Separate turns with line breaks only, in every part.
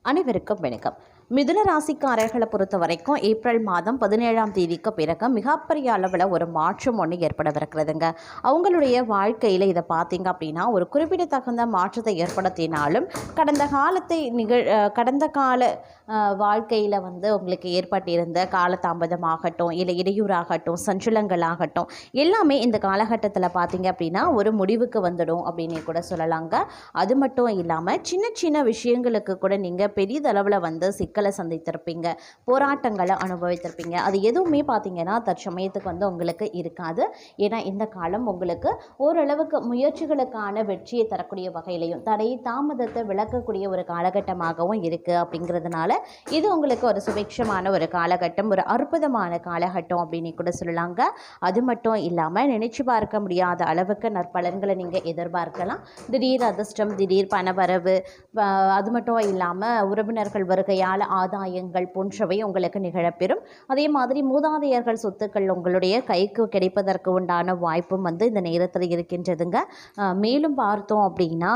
அனைவருக்கும் வணக்கம். மிதுன ராசிக்காரர்களை பொறுத்த வரைக்கும் ஏப்ரல் மாதம் 17ஆம் தேதிக்கு பிறகு மிகப்பெரிய அளவில் ஒரு மாற்றம் ஒன்று ஏற்படவிருக்கிறதுங்க. அவங்களுடைய வாழ்க்கையில் இதை பார்த்தீங்க அப்படின்னா ஒரு குறிப்பிடத்தகுந்த மாற்றத்தை ஏற்படுத்தினாலும் கடந்த கால வாழ்க்கையில் உங்களுக்கு ஏற்பட்டிருந்த காலதாமதமாகட்டும், இல்லை இடையூறாகட்டும், சஞ்சலங்களாகட்டும், எல்லாமே இந்த காலகட்டத்தில் பார்த்தீங்க அப்படின்னா ஒரு முடிவுக்கு வந்துடும் அப்படின்னு கூட சொல்லலாங்க. அது மட்டும் இல்லாமல் சின்ன சின்ன விஷயங்களுக்கு கூட நீங்கள் பெரிதளவில் சிக்கலை சந்தித்திருப்பீங்க, போராட்டங்களை அனுபவித்திருப்பீங்க. அது எதுவுமே பார்த்தீங்கன்னா தற்சமயத்துக்கு உங்களுக்கு இருக்காது. ஏன்னா இந்த காலம் உங்களுக்கு ஓரளவுக்கு முயற்சிகளுக்கான வெற்றியை தரக்கூடிய வகையிலையும் தடை தாமதத்தை விளக்கக்கூடிய ஒரு காலகட்டமாகவும் இருக்குது. அப்படிங்கிறதுனால இது உங்களுக்கு ஒரு சுபிக்ஷமான ஒரு காலகட்டம், ஒரு அற்புதமான காலகட்டம் அப்படின்னு கூட சொல்லலாங்க. அது மட்டும் இல்லாமல் நினைச்சு பார்க்க முடியாத அளவுக்கு நற்பலன்களை நீங்கள் எதிர்பார்க்கலாம். திடீர் அதிர்ஷ்டம், திடீர் பணவரவு, அது மட்டும் இல்லாமல் உறவினர்கள் வருகையால் ஆதாயங்கள் போன்றவை உங்களுக்கு நிகழப்பெறும். அதே மாதிரி மூதாதையர்கள் சொத்துக்கள் உங்களுடைய கைக்கு கிடைப்பதற்கு உண்டான வாய்ப்பும் இந்த நேரத்தில் இருக்கின்றதுங்க. மேலும் பார்த்தோம் அப்படின்னா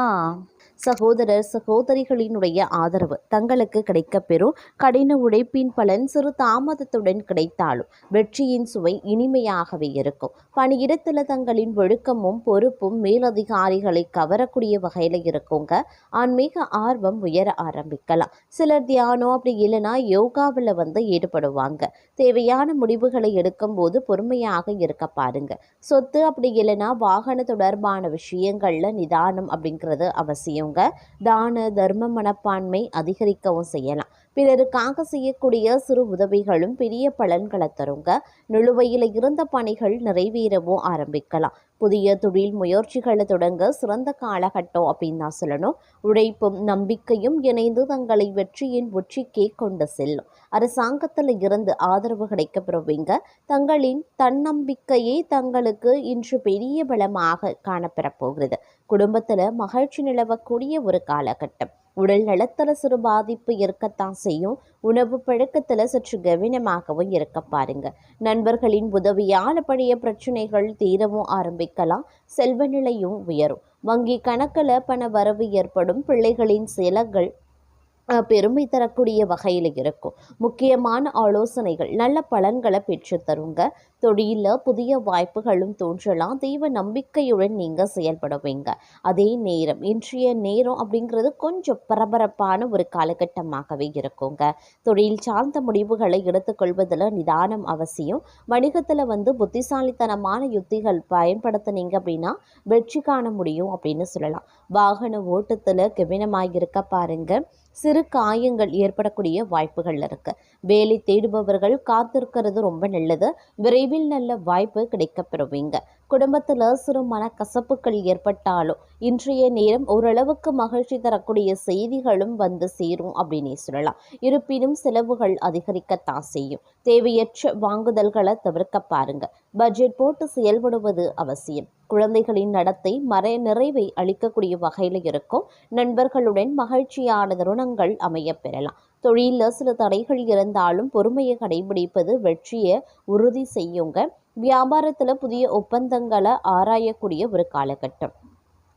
சகோதரர் சகோதரிகளினுடைய ஆதரவு தங்களுக்கு கிடைக்கப்பெறும். கடின உழைப்பின் பலன் சிறு தாமதத்துடன் கிடைத்தாலும் வெற்றியின் சுவை இனிமையாகவே இருக்கும். பணியிடத்தில் தங்களின் ஒழுக்கமும் பொறுப்பும் மேலதிகாரிகளை கவரக்கூடிய வகையில் இருக்குங்க. ஆன்மீக ஆர்வம் உயர ஆரம்பிக்கலாம். சிலர் தியானம் அப்படி இல்லைன்னா யோகாவில் ஈடுபடுவாங்க. தேவையான முடிவுகளை எடுக்கும் போது பொறுமையாக இருக்க பாருங்க. சொத்து அப்படி இல்லைன்னா வாகன தொடர்பான விஷயங்கள்ல நிதானம் அப்படிங்கிறது அவசியம். தான தர்ம மனப்பான்மை அதிகரிக்கவும் செய்யலாம். பிறருக்காக செய்யக்கூடிய சிறு உதவிகளும் பெரிய பலன்களை தருங்க. நிலுவையில் இருந்த பணிகள் நிறைவேறவும் ஆரம்பிக்கலாம். புதிய தொழில் முயற்சிகளை தொடங்க சிறந்த காலகட்டம் அப்படின்னு தான் சொல்லணும். உழைப்பும் நம்பிக்கையும் இணைந்து தங்களை வெற்றியின் உச்சிக்கே கொண்டு செல்லும். அரசாங்கத்தில் இருந்து ஆதரவு கிடைக்கப்பெறுவீங்க. தங்களின் தன்னம்பிக்கையே தங்களுக்கு இன்று பெரிய பலமாக காணப்பெறப் போகிறது. குடும்பத்தில் மகிழ்ச்சி நிலவக்கூடிய ஒரு காலகட்டம். உடல் நலத்தில் சிறு பாதிப்பு இருக்கத்தான் செய்யும். உணவு பழக்கத்தில் சற்று கவனமாகவும் இருக்க பாருங்க. நண்பர்களின் உதவியால் பழைய பிரச்சனைகள் தீரவும் ஆரம்பிக்கலாம். செல்வ நிலையும் உயரும். வங்கி கணக்கில் பண வரவு ஏற்படும். பிள்ளைகளின் செலவுகள் பெருமை தரக்கூடிய வகையில் இருக்கும். முக்கியமான ஆலோசனைகள் நல்ல பலன்களை பெற்று தருங்க. தொழிலில் புதிய வாய்ப்புகளும் தோன்றலாம். தெய்வ நம்பிக்கையுடன் நீங்கள் செயல்படுவீங்க. அதே நேரம் இன்றைய நேரம் அப்படிங்கிறது கொஞ்சம் பரபரப்பான ஒரு காலகட்டமாகவே இருக்குங்க. தொழில் சார்ந்த முடிவுகளை எடுத்துக்கொள்வதில் நிதானம் அவசியம். வணிகத்தில் புத்திசாலித்தனமான யுத்திகள் பயன்படுத்தினீங்க அப்படின்னா வெற்றி காண முடியும் அப்படின்னு சொல்லலாம். வாகன ஓட்டத்தில் கவனமாக இருக்க பாருங்க. சிறு காயங்கள் ஏற்படக்கூடிய வாய்ப்புகள் இருக்கு. வேலை தேடுபவர்கள் காத்திருக்கிறது ரொம்ப நல்லது. விரைவில் நல்ல வாய்ப்பு கிடைக்கப்பெறுவீங்க. குடும்பத்தில் சிறு மனக்கசப்புகள் ஏற்பட்டாலும் இன்றைய நேரம் ஓரளவுக்கு மகிழ்ச்சி தரக்கூடிய செய்திகளும் சேரும் அப்படின்னே சொல்லலாம். இருப்பினும் செலவுகள் அதிகரிக்கத்தான் செய்யும். தேவையற்ற வாங்குதல்களை தவிர்க்க பாருங்க. பட்ஜெட் போட்டு செயல்படுவது அவசியம். குழந்தைகளின் நடத்தை நிறைவை அளிக்கக்கூடிய வகையில் இருக்கும். நண்பர்களுடன் மகிழ்ச்சியான தருணங்கள் அமைய பெறலாம். தொழிலில் சில தடைகள் இருந்தாலும் பொறுமையை கடைபிடிப்பது வெற்றியை உறுதி செய்யுங்க. வியாபாரத்தில் புதிய ஒப்பந்தங்களை ஆராயக்கூடிய ஒரு காலகட்டம்.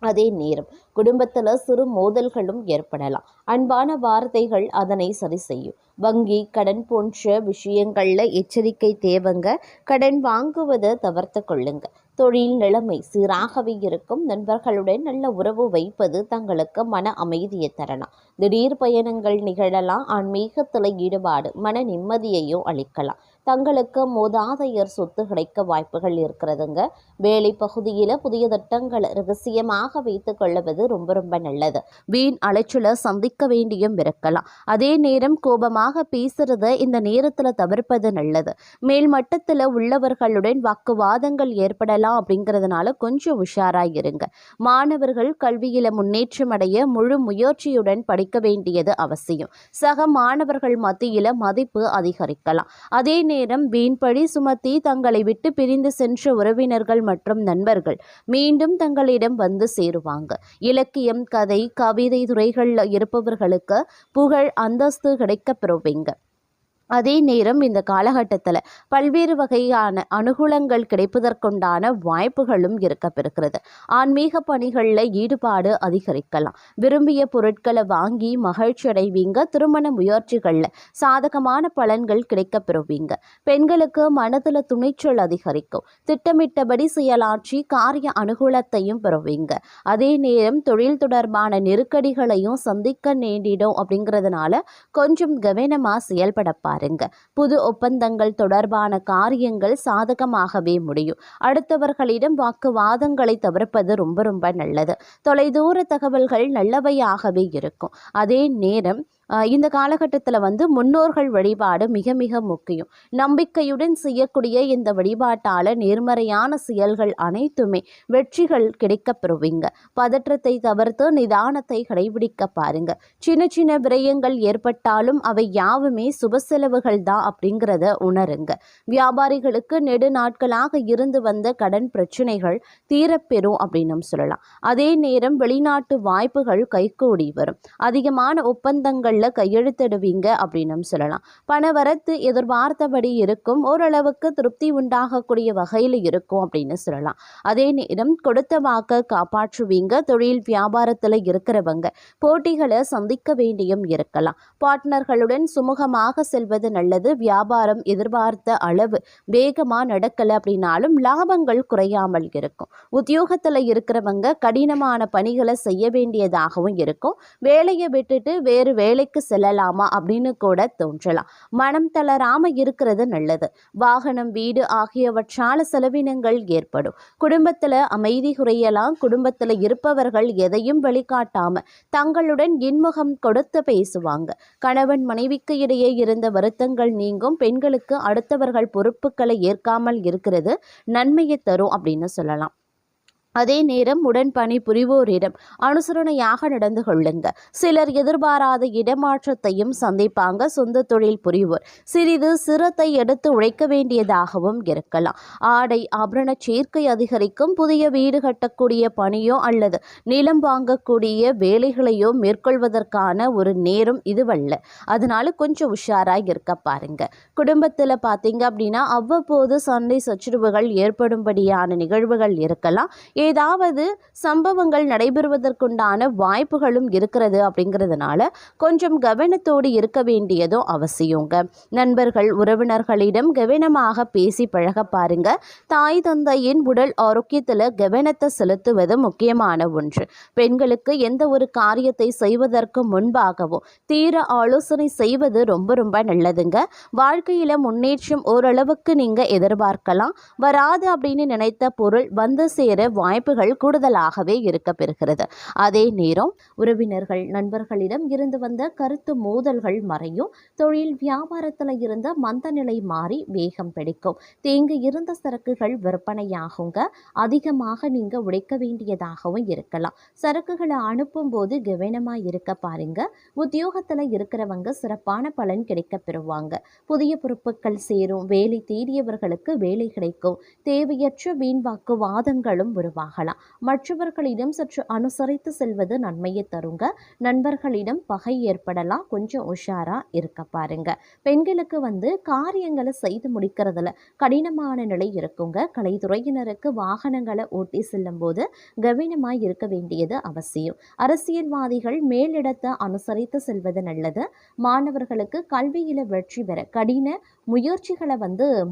அதே நேரம் குடும்பத்தில் சிறு மோதல்களும் ஏற்படலாம். அன்பான வார்த்தைகள் அதனை சரி செய்யும். வங்கி கடன் போன்ற விஷயங்கள்ல எச்சரிக்கை தேவைங்க. கடன் வாங்குவதை தவிர்த்து கொள்ளுங்க. தொழில் நிலைமை சீராகவே இருக்கும். நண்பர்களுடன் நல்ல உறவு வைப்பது தங்களுக்கு மன அமைதியை தரலாம். திடீர் பயணங்கள் நிகழலாம். ஆன்மீகத்தில் ஈடுபாடு மன நிம்மதியையும் அளிக்கலாம். தங்களுக்கு மூதாதையர் சொத்து கிடைக்க வாய்ப்புகள் இருக்கிறதுங்க. வேலை பகுதியில் புதிய திட்டங்களை ரகசியமாக வைத்துக் கொள்வது ரொம்ப ரொம்ப நல்லது. வீண் அலைச்சலை சந்திக்க வேண்டியும் இருக்கலாம். அதே நேரம் கோபமாக பேசுறத இந்த நேரத்தில் தவிர்ப்பது நல்லது. மேல் மட்டத்தில் உள்ளவர்களுடன் வாக்குவாதங்கள் ஏற்படலாம். அப்படிங்கிறதுனால கொஞ்சம் உஷாராக இருங்க. மாணவர்கள் கல்வியில முன்னேற்றம் அடைய முழு முயற்சியுடன் படிக்க வேண்டியது அவசியம். சக மாணவர்கள் மத்தியில மதிப்பு அதிகரிக்கலாம். அதே நேரம் வீண்பழி சுமத்தி தங்களை விட்டு பிரிந்து சென்ற உறவினர்கள் மற்றும் நண்பர்கள் மீண்டும் தங்களிடம் சேருவாங்க. இலக்கியம், கதை, கவிதை துறைகளில் இருப்பவர்களுக்கு புகழ் அந்தஸ்து கிடைக்கப்பெறுவீங்க. அதே நேரம் இந்த காலகட்டத்தில் பல்வேறு வகையான அனுகூலங்கள் கிடைப்பதற்குண்டான வாய்ப்புகளும் இருக்கப்பெறுகிறது. ஆன்மீக பணிகளில் ஈடுபாடு அதிகரிக்கலாம். விரும்பிய பொருட்களை வாங்கி மகிழ்ச்சி அடைவீங்க. திருமண முயற்சிகளில் சாதகமான பலன்கள் கிடைக்கப்பெறுவீங்க. பெண்களுக்கு மனதில் துணிச்சல் அதிகரிக்கும். திட்டமிட்டபடி செயலாற்றி காரிய அனுகூலத்தையும் பெறுவீங்க. அதே நேரம் தொழில் தொடர்பான நெருக்கடிகளையும் சந்திக்க நேரிடும். அப்படிங்கிறதுனால கொஞ்சம் கவனமாக செயல்பட பாருங்க. புது ஒப்பந்தங்கள் தொடர்பான காரியங்கள் சாதகமாகவே முடியும். அடுத்தவர்களிடம் வாக்குவாதங்களை தவிர்ப்பது ரொம்ப ரொம்ப நல்லது. தொலைதூர தகவல்கள் நல்லவையாகவே இருக்கும். அதே நேரம் இந்த காலகட்டத்தில் முன்னோர்கள் வழிபாடு மிக மிக முக்கியம். நம்பிக்கையுடன் செய்யக்கூடிய இந்த வழிபாட்டால் நேர்மறையான செயல்கள் அனைத்துமே வெற்றிகள் கிடைக்கப்பெறுவீங்க. பதற்றத்தை தவிர்த்து நிதானத்தை கடைபிடிக்க பாருங்க. சின்ன சின்ன விரயங்கள் ஏற்பட்டாலும் அவை யாவுமே சுப செலவுகள் தான் அப்படிங்கிறத உணருங்க. வியாபாரிகளுக்கு நெடு நாட்களாக இருந்து வந்த கடன் பிரச்சனைகள் தீரப்பெறும் அப்படின்னு சொல்லலாம். அதே நேரம் வெளிநாட்டு வாய்ப்புகள் கைகூடி வரும். அதிகமான ஒப்பந்தங்கள் கையெழுத்திடுவீங்க அப்படின்னு சொல்லலாம். பணவரத்து எதிர்பார்த்தபடி இருக்கும். ஓரளவுக்கு திருப்தி உண்டாகக்கூடிய வகையில் இருக்கும் அப்படின்னு சொல்லலாம். அதே நேரம் கொடுத்த வாக்க காப்பாற்றுவீங்க. தொழில் வியாபாரத்தில் இருக்கிறவங்க போட்டிகளை சந்திக்க வேண்டியும் இருக்கலாம். பார்ட்னர்களுடன் சுமூகமாக செல்வது நல்லது. வியாபாரம் எதிர்பார்த்த அளவு வேகமாக நடக்கலை அப்படின்னாலும் லாபங்கள் குறையாமல் இருக்கும். உத்தியோகத்தில் இருக்கிறவங்க கடினமான பணிகளை செய்ய வேண்டியதாகவும் இருக்கும். வேலையை விட்டுட்டு வேறு வேலைக்கு செல்லலாமா அப்படின்னு கூட தோன்றலாம். மனம் தளராம இருக்கிறது நல்லது. வாகனம், வீடு ஆகியவற்றால செலவினங்கள் ஏற்படும். குடும்பத்துல அமைதி குறையலாம். குடும்பத்துல இருப்பவர்கள் எதையும் வெளிக்காட்டாம தங்களுடன் இன்முகம் கொடுத்து பேசுவாங்க. கணவன் மனைவிக்கு இடையே இருந்த வருத்தங்கள் நீங்கும். பெண்களுக்கு அடுத்தவர்கள் பொறுப்புகளை ஏற்காமல் இருக்கிறது நன்மையை தரும் அப்படின்னு சொல்லலாம். அதே நேரம் உடன் பணி புரிவோரிடம் அனுசரணையாக நடந்து கொள்ளுங்க. சிலர் எதிர்பாராத இடமாற்றத்தையும் சந்திப்பாங்க. சொந்த தொழில் புரிவோர் சிறிது சிரத்தை எடுத்து உழைக்க வேண்டியதாகவும் இருக்கலாம். ஆடை ஆபரண சேர்க்கை அதிகரிக்கும். புதிய வீடு கட்டக்கூடிய பணியோ அல்லது நிலம் வாங்கக்கூடிய வேலைகளையோ மேற்கொள்வதற்கான ஒரு நேரம் இதுவல்ல. அதனால கொஞ்சம் உஷாராக இருக்க பாருங்க. குடும்பத்தில் பார்த்தீங்க அப்படின்னா அவ்வப்போது சண்டை சச்சரவுகள் ஏற்படும்படியான நிகழ்வுகள் இருக்கலாம். ஏதாவது சம்பவங்கள் நடைபெறுவதற்குண்டான வாய்ப்புகளும் இருக்கிறது. அப்படிங்கிறதுனால கொஞ்சம் கவனத்தோடு இருக்க வேண்டியதும் அவசியங்க. நண்பர்கள் உறவினர்களிடம் கவனமாக பேசி பழக பாருங்க. தாய் தந்தையின் உடல் ஆரோக்கியத்தில் கவனத்தை செலுத்துவது முக்கியமான ஒன்று. பெண்களுக்கு எந்த ஒரு காரியத்தை செய்வதற்கு முன்பாகவும் தீர ஆலோசனை செய்வது ரொம்ப ரொம்ப நல்லதுங்க. வாழ்க்கையில முன்னேற்றம் ஓரளவுக்கு நீங்க எதிர்பார்க்கலாம். வராது அப்படின்னு நினைத்த பொருள் வந்து சேர வாய்ப்புகள் கூடுதலாகவே இருக்க பெறுகிறது. அதே நேரம் உறவினர்கள் நண்பர்களிடம் இருந்து வந்த கருத்து மோதல்கள் மறையும். தொழில் வியாபாரத்தில் இருந்த மந்த நிலை மாறி வேகம் பிடிக்கும். தேங்கி இருந்த சரக்குகள் விற்பனையாகுங்க. அதிகமாக நீங்க உழைக்க வேண்டியதாகவும் இருக்கலாம். சரக்குகளை அனுப்பும் போது கவனமா இருக்க பாருங்க. உத்தியோகத்தில் இருக்கிறவங்க சிறப்பான பலன் கிடைக்க பெறுவாங்க. புதிய பொறுப்புகள் சேரும். வேலை தேடியவர்களுக்கு வேலை கிடைக்கும். தேவையற்ற வீண்வாக்கு வாதங்களும் உருவாகலாம். மற்றவர்களிடம் சற்று அனுசரித்து செல்வது நன்மையை தருங்க. நண்பர்களிடம் பகை ஏற்படலாம். கொஞ்சம் உஷாரா இருக்க பாருங்க. பெண்களுக்கு காரியங்களை செய்து முடிக்கிறதுல கடினமான நிலை இருக்குங்க. கலைத்துறையினருக்கு வாகனங்களை ஓட்டி செல்லும் போது கவனமாய் இருக்க வேண்டியது அவசியம். அரசியல்வாதிகள் மேலிடத்தை அனுசரித்து செல்வது நல்லது. மாணவர்களுக்கு கல்வியில வெற்றி பெற கடின முயற்சிகளை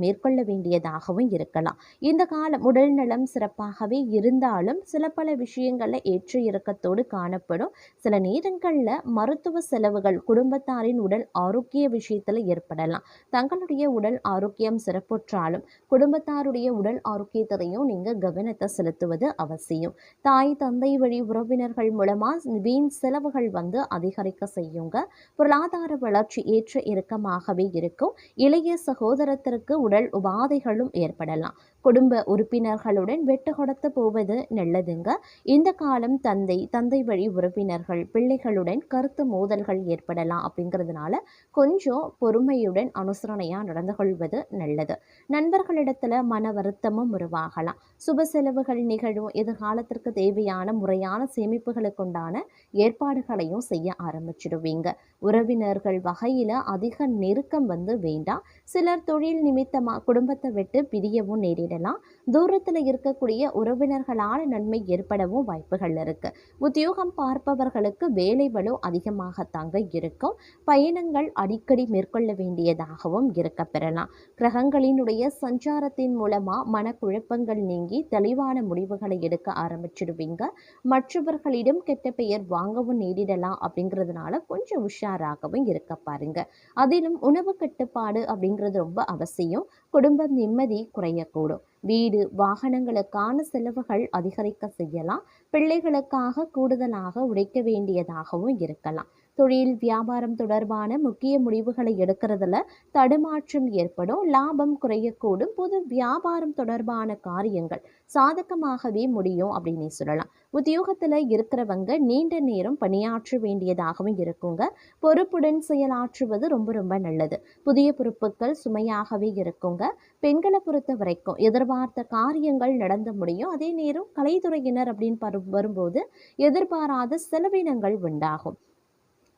மேற்கொள்ள வேண்டியதாகவும் இருக்கலாம். இந்த காலம் உடல் நலம் சிறப்பாகவே இருந்தாலும் சில பல விஷயங்களில் ஏற்ற இறக்கத்தோடு காணப்படும். சில நேரங்களில் மருத்துவ செலவுகள் குடும்பத்தாரின் உடல் ஆரோக்கிய விஷயத்தில் ஏற்படலாம். தங்களுடைய உடல் ஆரோக்கியம் சிறப்புற்றாலும் குடும்பத்தாருடைய உடல் ஆரோக்கியத்தையும் நீங்கள் கவனத்தை செலுத்துவது அவசியம். தாய் தந்தை வழி உறவினர்கள் மூலமாக வீண் செலவுகள் அதிகரிக்க செய்யுங்க. பொருளாதார வளர்ச்சி ஏற்ற இறக்கமாகவே இருக்கும். இளைய சகோதரத்திற்கு உடல் உபாதைகளும் ஏற்படலாம். குடும்ப உறுப்பினர்களுடன் வெட்டு கொடுத்து போவது நல்லதுங்க. இந்த காலம் தந்தை வழி உறவினர்கள், பிள்ளைகளுடன் கருத்து மோதல்கள் ஏற்படலாம். அப்படிங்கிறதுனால கொஞ்சம் பொறுமையுடன் அனுசரணையாக நடந்து கொள்வது நல்லது. நண்பர்களிடத்துல மன வருத்தமும் உருவாகலாம். சுப செலவுகள் நிகழும். எதிர்காலத்திற்கு தேவையான முறையான சேமிப்புகளுக்குண்டான ஏற்பாடுகளையும் செய்ய ஆரம்பிச்சிடுவீங்க. உறவினர்கள் வகையில அதிக நெருக்கம் வேண்டாம். சிலர் தொழில் நிமித்தமா குடும்பத்தை விட்டு பிரியவும் நேரிடலாம். தூரத்துல இருக்கக்கூடிய உறவினர்களால நன்மை ஏற்படவும் வாய்ப்புகள் இருக்கு. உத்தியோகம் பார்ப்பவர்களுக்கு வேலை பளு அதிகமாகத்தாங்க இருக்கும். பயணங்கள் அடிக்கடி மேற்கொள்ள வேண்டியதாகவும் இருக்க பெறலாம். கிரகங்களினுடைய சஞ்சாரத்தின் மூலமா மனக்குழப்பங்கள் நீங்கி தெளிவான முடிவுகளை எடுக்க ஆரம்பிச்சிடுவீங்க. மற்றவர்களிடம் கெட்ட பெயர் வாங்கவும் நேரிடலாம். அப்படிங்கிறதுனால கொஞ்சம் உஷாராகவும் இருக்க பாருங்க. அதிலும் உணவு கட்டுப்பாடு அப்படிங்கிறது ரொம்ப அவசியம். குடும்பம் நிம்மதி குறையக்கூடும். வீடு வாகனங்களுக்கான செலவுகள் அதிகரிக்க செய்யலாம். பிள்ளைகளுக்காக கூடுதலாக உழைக்க வேண்டியதாகவும் இருக்கலாம். தொழில் வியாபாரம் தொடர்பான முக்கிய முடிவுகளை எடுக்கிறதுல தடுமாற்றம் ஏற்படும். லாபம் குறையக்கூடும். பொது வியாபாரம் தொடர்பான காரியங்கள் சாதகமாகவே முடியும் அப்படின்னு சொல்லலாம். உத்தியோகத்துல இருக்கிறவங்க நீண்ட நேரம் பணியாற்ற வேண்டியதாகவும் இருக்குங்க. பொறுப்புடன் செயலாற்றுவது ரொம்ப ரொம்ப நல்லது. புதிய பொறுப்புகள் சுமையாகவே இருக்குங்க. பெண்களை பொறுத்த வரைக்கும் எதிர்பார்த்த காரியங்கள் நடந்து முடியும். அதே நேரம் கலைத்துறையினர் அப்படின்னு வரும்போது எதிர்பாராத செலவினங்கள் உண்டாகும்.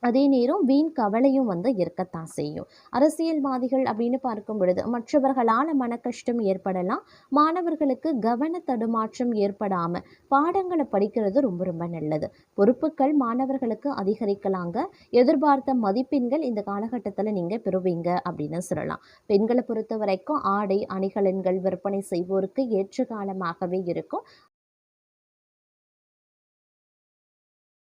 அதே நேரம் வீண் கவலையும் இருக்கத்தான் செய்யும். அரசியல்வாதிகள் அப்படின்னு பார்க்கும் பொழுது மற்றவர்களால் மன கஷ்டம் ஏற்படலாம். மாணவர்களுக்கு கவன தடுமாற்றம் ஏற்படாம பாடங்களை படிக்கிறது ரொம்ப ரொம்ப நல்லது. பொறுப்புகள் மாணவர்களுக்கு அதிகரிக்கலாங்க. எதிர்பார்த்த மதிப்பெண்கள் இந்த காலகட்டத்தில் நீங்க பெறுவீங்க அப்படின்னு சொல்லலாம். பெண்களை பொறுத்த வரைக்கும் ஆடை அணிகலன்கள் விற்பனை செய்வோருக்கு ஏற்ற காலமாகவே இருக்கும்.